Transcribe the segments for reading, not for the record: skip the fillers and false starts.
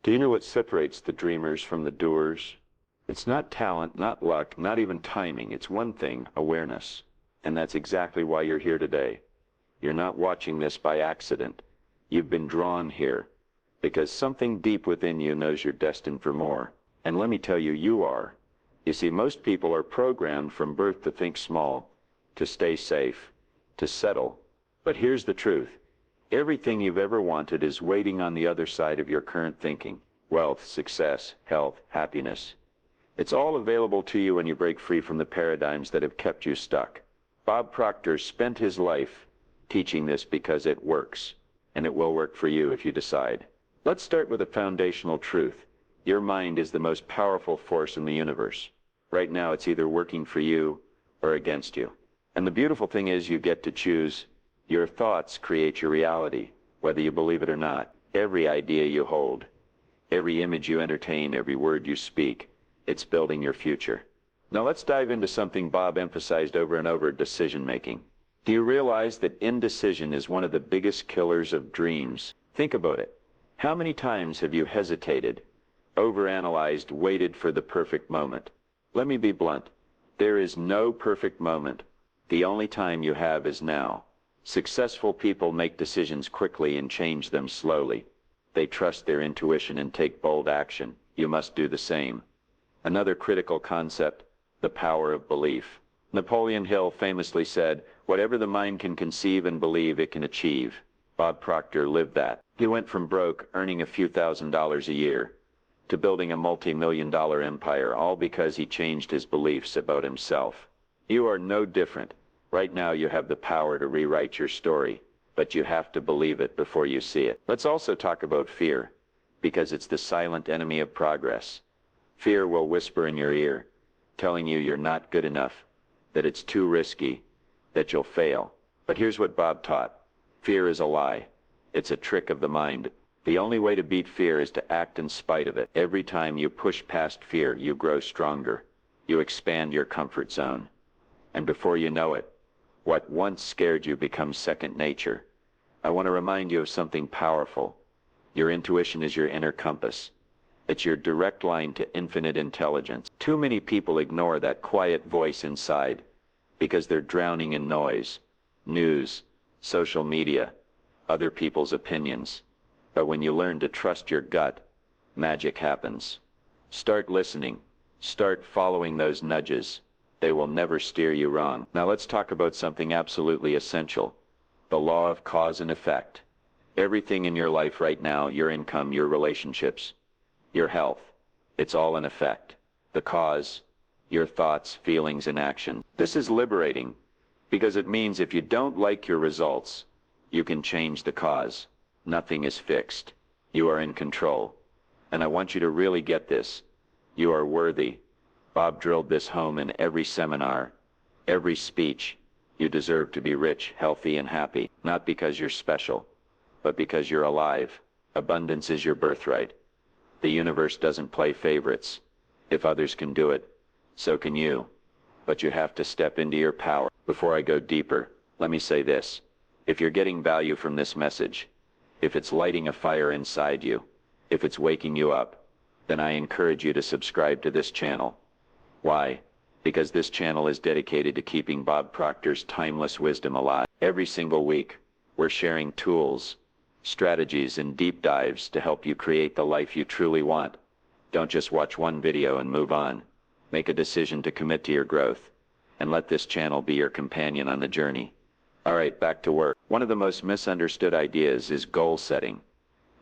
Do you know what separates the dreamers from the doers? It's not talent, not luck, not even timing. It's one thing, awareness. And that's exactly why you're here today. You're not watching this by accident. You've been drawn here because something deep within you knows you're destined for more. And let me tell you, you are. You see, most people are programmed from birth to think small, to stay safe, to settle. But here's the truth. Everything you've ever wanted is waiting on the other side of your current thinking. Wealth, success, health, happiness. It's all available to you when you break free from the paradigms that have kept you stuck. Bob Proctor spent his life teaching this because it works, and it will work for you if you decide. Let's start with a foundational truth. Your mind is the most powerful force in the universe. Right now, it's either working for you or against you. And the beautiful thing is you get to choose. Your thoughts create your reality, whether you believe it or not. Every idea you hold, every image you entertain, every word you speak, it's building your future. Now let's dive into something Bob emphasized over and over, decision-making. Do you realize that indecision is one of the biggest killers of dreams? Think about it. How many times have you hesitated, overanalyzed, waited for the perfect moment? Let me be blunt. There is no perfect moment. The only time you have is now. Successful people make decisions quickly and change them slowly. They trust their intuition and take bold action. You must do the same. Another critical concept, the power of belief. Napoleon Hill famously said, "Whatever the mind can conceive and believe, it can achieve." Bob Proctor lived that. He went from broke, earning a few $1,000s a year, to building a multi-million-dollar empire, all because he changed his beliefs about himself. You are no different. Right now you have the power to rewrite your story, but you have to believe it before you see it. Let's also talk about fear, because it's the silent enemy of progress. Fear will whisper in your ear, telling you you're not good enough, that it's too risky, that you'll fail. But here's what Bob taught. Fear is a lie. It's a trick of the mind. The only way to beat fear is to act in spite of it. Every time you push past fear, you grow stronger. You expand your comfort zone. And before you know it, what once scared you becomes second nature. I want to remind you of something powerful. Your intuition is your inner compass. It's your direct line to infinite intelligence. Too many people ignore that quiet voice inside because they're drowning in noise, news, social media, other people's opinions. But when you learn to trust your gut, magic happens. Start listening. Start following those nudges. They will never steer you wrong. Now let's talk about something absolutely essential. The law of cause and effect. Everything in your life right now, your income, your relationships, your health, it's all an effect. The cause, your thoughts, feelings, and actions. This is liberating because it means if you don't like your results, you can change the cause. Nothing is fixed. You are in control. And I want you to really get this. You are worthy. Bob drilled this home in every seminar, every speech. You deserve to be rich, healthy, and happy, not because you're special, but because you're alive. Abundance is your birthright. The universe doesn't play favorites. If others can do it, so can you. But you have to step into your power. Before I go deeper, let me say this. If you're getting value from this message, if it's lighting a fire inside you, if it's waking you up, then I encourage you to subscribe to this channel. Why? Because this channel is dedicated to keeping Bob Proctor's timeless wisdom alive. Every single week, we're sharing tools, strategies, and deep dives to help you create the life you truly want. Don't just watch one video and move on. Make a decision to commit to your growth, and let this channel be your companion on the journey. All right, back to work. One of the most misunderstood ideas is goal setting.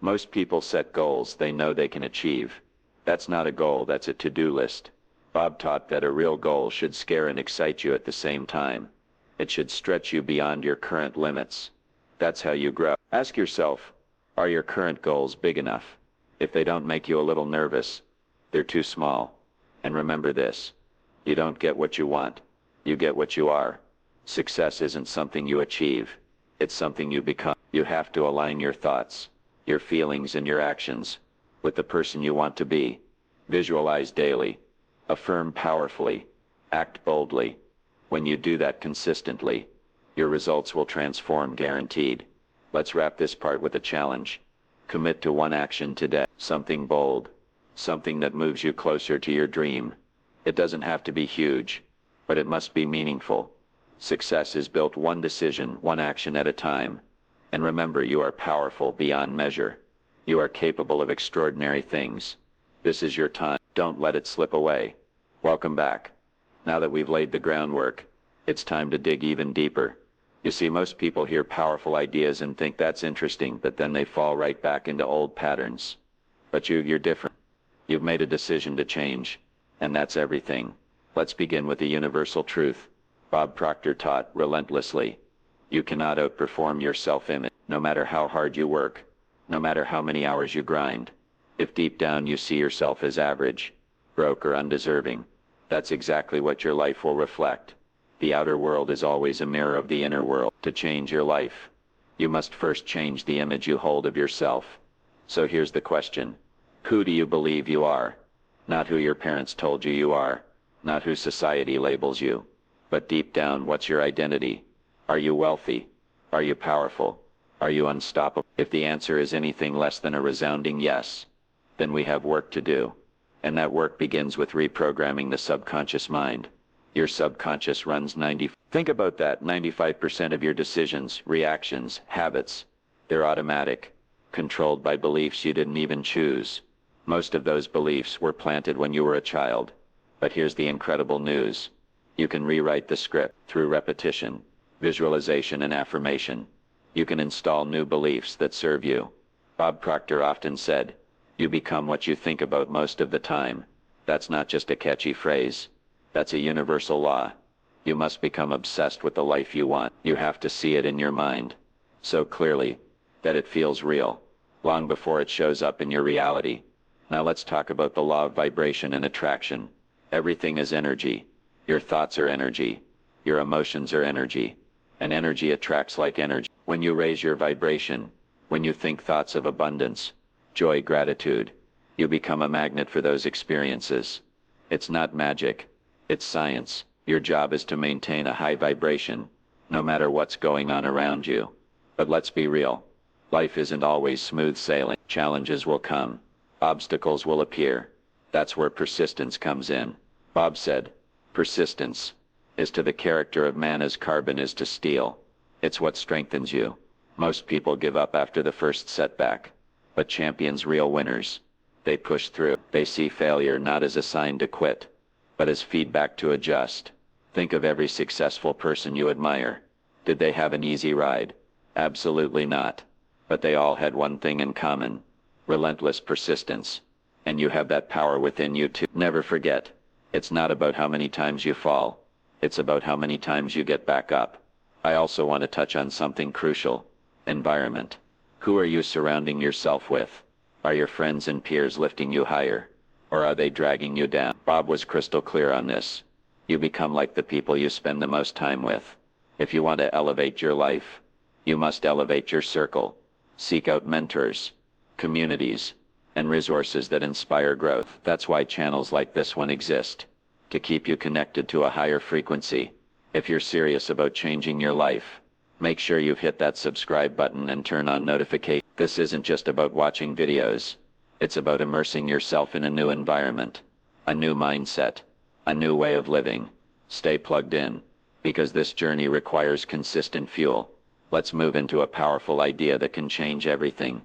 Most people set goals they know they can achieve. That's not a goal, that's a to-do list. Bob taught that a real goal should scare and excite you at the same time. It should stretch you beyond your current limits. That's how you grow. Ask yourself, are your current goals big enough? If they don't make you a little nervous, they're too small. And remember this, you don't get what you want, you get what you are. Success isn't something you achieve, it's something you become. You have to align your thoughts, your feelings, and your actions with the person you want to be. Visualize daily, affirm powerfully, act boldly. When you do that consistently, your results will transform, guaranteed. Let's wrap this part with a challenge. Commit to one action today, something bold, something that moves you closer to your dream. It doesn't have to be huge, but it must be meaningful. Success is built one decision, one action at a time. And remember, you are powerful beyond measure. You are capable of extraordinary things. This is your time. Don't let it slip away. Welcome back. Now that we've laid the groundwork, it's time to dig even deeper. You see, most people hear powerful ideas and think that's interesting, but then they fall right back into old patterns. But you're different. You've made a decision to change, and that's everything. Let's begin with a universal truth. Bob Proctor taught relentlessly. You cannot outperform your self-image, no matter how hard you work, no matter how many hours you grind. If deep down you see yourself as average, broke, or undeserving, that's exactly what your life will reflect. The outer world is always a mirror of the inner world. To change your life, you must first change the image you hold of yourself. So here's the question. Who do you believe you are? Not who your parents told you you are, not who society labels you, but deep down, what's your identity? Are you wealthy? Are you powerful? Are you unstoppable? If the answer is anything less than a resounding yes, then we have work to do. And that work begins with reprogramming the subconscious mind. Your subconscious runs 90. Think about that, 95% of your decisions, reactions, habits. They're automatic, controlled by beliefs you didn't even choose. Most of those beliefs were planted when you were a child. But here's the incredible news. You can rewrite the script through repetition, visualization, and affirmation. You can install new beliefs that serve you. Bob Proctor often said, "You become what you think about most of the time." That's not just a catchy phrase. That's a universal law. You must become obsessed with the life you want. You have to see it in your mind so clearly that it feels real, long before it shows up in your reality. Now let's talk about the law of vibration and attraction. Everything is energy. Your thoughts are energy. Your emotions are energy. And energy attracts like energy. When you raise your vibration, when you think thoughts of abundance, joy, gratitude, you become a magnet for those experiences. It's not magic. It's science. Your job is to maintain a high vibration, no matter what's going on around you. But let's be real. Life isn't always smooth sailing. Challenges will come. Obstacles will appear. That's where persistence comes in. Bob said, "Persistence is to the character of man as carbon is to steel." It's what strengthens you. Most people give up after the first setback. But champions, real winners, they push through. They see failure not as a sign to quit, but as feedback to adjust. Think of every successful person you admire. Did they have an easy ride? Absolutely not. But they all had one thing in common: relentless persistence. And you have that power within you too. Never forget, it's not about how many times you fall. It's about how many times you get back up. I also want to touch on something crucial: environment. Who are you surrounding yourself with? Are your friends and peers lifting you higher, or are they dragging you down? Bob was crystal clear on this. You become like the people you spend the most time with. If you want to elevate your life, you must elevate your circle. Seek out mentors, communities, and resources that inspire growth. That's why channels like this one exist, to keep you connected to a higher frequency. If you're serious about changing your life, make sure you've hit that subscribe button and turn on notifications. This isn't just about watching videos. It's about immersing yourself in a new environment, a new mindset, a new way of living. Stay plugged in, because this journey requires consistent fuel. Let's move into a powerful idea that can change everything.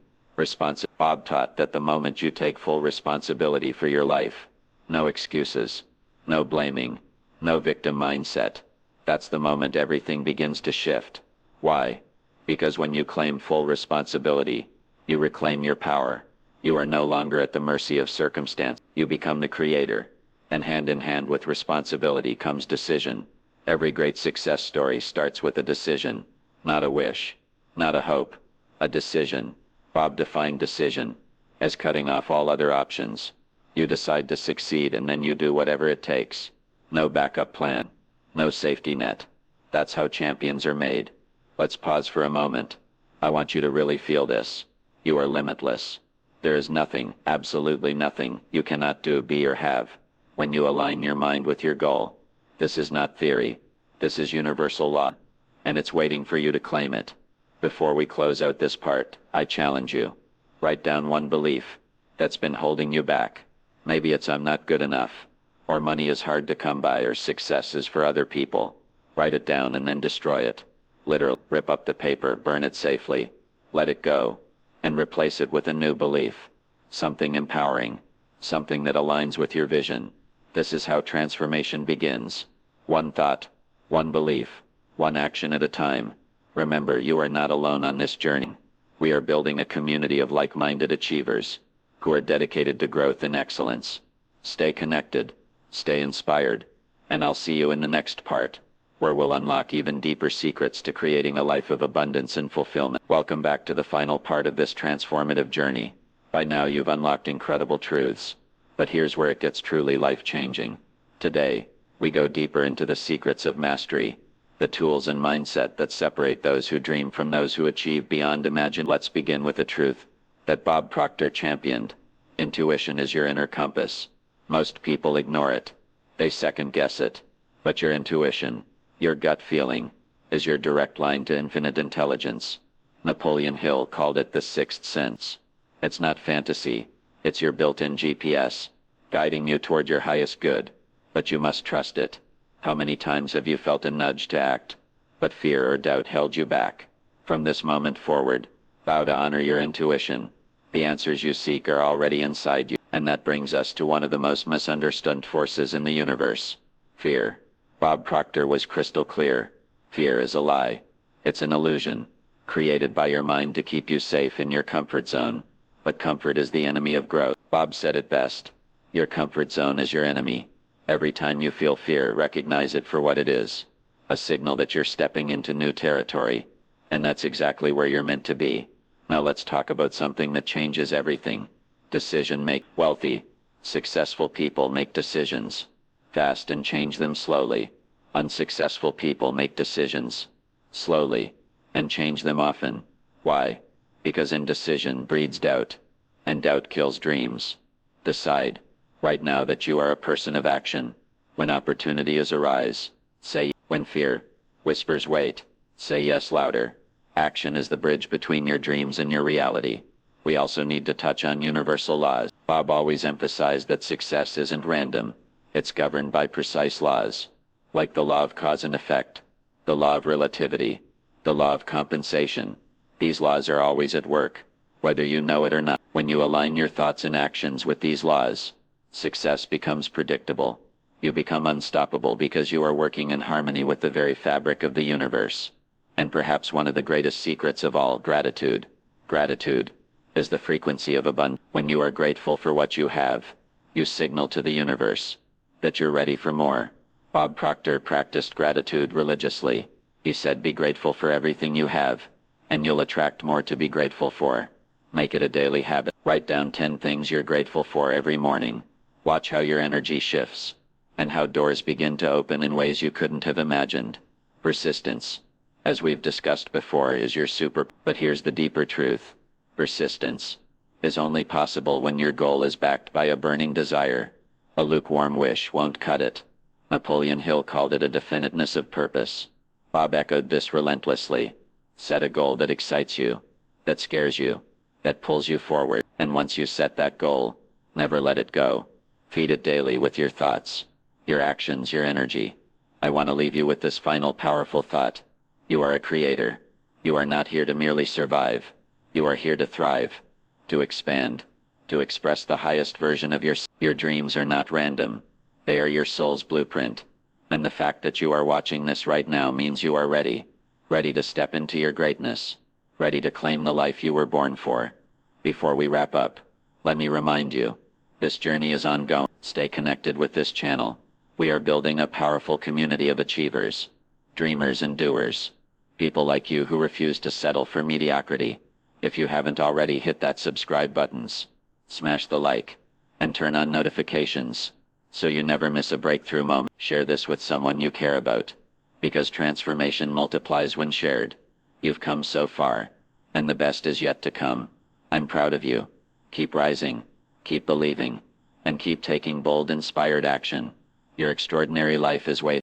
Bob taught that the moment you take full responsibility for your life, no excuses, no blaming, no victim mindset, that's the moment everything begins to shift. Why? Because when you claim full responsibility, you reclaim your power. You are no longer at the mercy of circumstance. You become the creator. And hand in hand with responsibility comes decision. Every great success story starts with a decision, not a wish, not a hope, a decision. Bob defined decision as cutting off all other options. You decide to succeed, and then you do whatever it takes. No backup plan, no safety net. That's how champions are made. Let's pause for a moment. I want you to really feel this. You are limitless. There is nothing, absolutely nothing, you cannot do, be, or have when you align your mind with your goal. This is not theory. This is universal law. And it's waiting for you to claim it. Before we close out this part, I challenge you. Write down one belief that's been holding you back. Maybe it's I'm not good enough, or money is hard to come by, or success is for other people. Write it down and then destroy it. Literally, rip up the paper, burn it safely, let it go, and replace it with a new belief. Something empowering, something that aligns with your vision. This is how transformation begins. One thought, one belief, one action at a time. Remember, you are not alone on this journey. We are building a community of like-minded achievers who are dedicated to growth and excellence. Stay connected, stay inspired, and I'll see you in the next part, where we'll unlock even deeper secrets to creating a life of abundance and fulfillment. Welcome back to the final part of this transformative journey. By now you've unlocked incredible truths, but here's where it gets truly life-changing. Today, we go deeper into the secrets of mastery, the tools and mindset that separate those who dream from those who achieve beyond imagine. Let's begin with the truth that Bob Proctor championed. Intuition is your inner compass. Most people ignore it. They second-guess it. But your intuition, your gut feeling, is your direct line to infinite intelligence. Napoleon Hill called it the sixth sense. It's not fantasy. It's your built-in GPS, guiding you toward your highest good. But you must trust it. How many times have you felt a nudge to act, but fear or doubt held you back? From this moment forward, vow to honor your intuition. The answers you seek are already inside you. And that brings us to one of the most misunderstood forces in the universe: fear. Bob Proctor was crystal clear. Fear is a lie. It's an illusion, created by your mind to keep you safe in your comfort zone. But comfort is the enemy of growth. Bob said it best. Your comfort zone is your enemy. Every time you feel fear, recognize it for what it is. A signal that you're stepping into new territory. And that's exactly where you're meant to be. Now let's talk about something that changes everything. Decision-make. Wealthy, successful people make decisions fast and change them slowly. Unsuccessful people make decisions slowly and change them often. Why? Because indecision breeds doubt, and doubt kills dreams. Decide right now that you are a person of action. When opportunities arise, say. When fear whispers wait, say yes louder. Action is the bridge between your dreams and your reality. We also need to touch on universal laws. Bob always emphasized that success isn't random. It's governed by precise laws, like the law of cause and effect, the law of relativity, the law of compensation. These laws are always at work, whether you know it or not. When you align your thoughts and actions with these laws, success becomes predictable. You become unstoppable because you are working in harmony with the very fabric of the universe. And perhaps one of the greatest secrets of all, gratitude. Gratitude is the frequency of abundance. When you are grateful for what you have, you signal to the universe that you're ready for more. Bob Proctor practiced gratitude religiously. He said, be grateful for everything you have, and you'll attract more to be grateful for. Make it a daily habit. Write down 10 things you're grateful for every morning. Watch how your energy shifts, and how doors begin to open in ways you couldn't have imagined. Persistence, as we've discussed before, is your super. But here's the deeper truth. Persistence is only possible when your goal is backed by a burning desire. A lukewarm wish won't cut it. Napoleon Hill called it a definiteness of purpose. Bob echoed this relentlessly. Set a goal that excites you, that scares you, that pulls you forward. And once you set that goal, never let it go. Feed it daily with your thoughts, your actions, your energy. I want to leave you with this final powerful thought. You are a creator. You are not here to merely survive. You are here to thrive, to expand, to express the highest version of yourself. Your dreams are not random. They are your soul's blueprint. And the fact that you are watching this right now means you are ready. Ready to step into your greatness. Ready to claim the life you were born for. Before we wrap up, let me remind you, this journey is ongoing. Stay connected with this channel. We are building a powerful community of achievers, dreamers and doers. People like you who refuse to settle for mediocrity. If you haven't already, hit that subscribe buttons, smash the like, and turn on notifications, so you never miss a breakthrough moment. Share this with someone you care about, because transformation multiplies when shared. You've come so far, and the best is yet to come. I'm proud of you. Keep rising, keep believing, and keep taking bold, inspired action. Your extraordinary life is waiting.